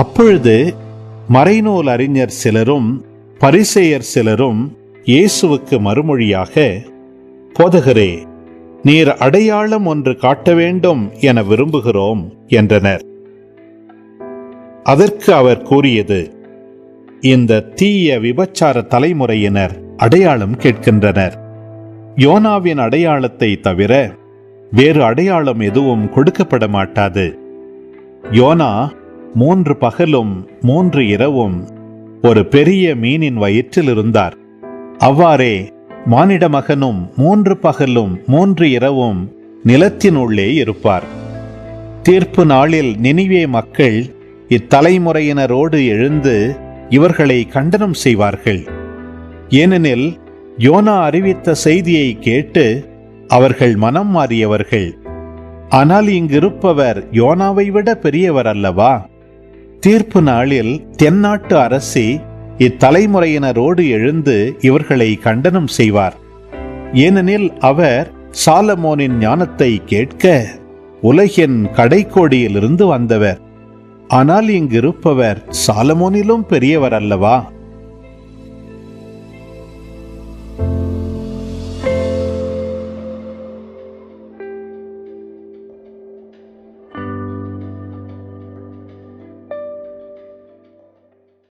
அப்பொழுது மறைநூல் அறிஞர் சிலரும் பரிசேயர் சிலரும் இயேசுவுக்கு மறுமொழியாக, போதகரே, நீர் அடையாளம் ஒன்று காட்ட வேண்டும் என விரும்புகிறோம் என்றனர். அதற்கு அவர் கூறியது, இந்த தீய விபச்சார தலைமுறையினர் அடையாளம் கேட்கின்றனர். யோனாவின் அடையாளத்தை தவிர வேறு அடையாளம் எதுவும் கொடுக்கப்பட மாட்டாது. யோனா 3 பகலும் 3 இரவும் ஒரு பெரிய மீனின் வயிற்றில் இருந்தார். அவ்வாறே மானிட மகனும் 3 பகலும் 3 இரவும் நிலத்தினுள்ளே இருப்பார். தீர்ப்பு நாளில் நினிவே மக்கள் இத்தலைமுறையினரோடு எழுந்து இவர்களை கண்டனம் செய்வார்கள். ஏனெனில் யோனா அறிவித்த செய்தியை கேட்டு அவர்கள் மனம் மாறியவர்கள். ஆனால் இங்கிருப்பவர் யோனாவை விட பெரியவர் அல்லவா? தீர்ப்பு நாளில் தென்னாட்டு அரசி இத்தலைமுறையினரோடு எழுந்து இவர்களை கண்டனம் செய்வார். ஏனெனில் அவர் சாலமோனின் ஞானத்தை கேட்க உலகின் கடைக்கோடியிலிருந்து வந்தவர். ஆனால் இங்கிருப்பவர் சாலமோனிலும் பெரியவர் அல்லவா?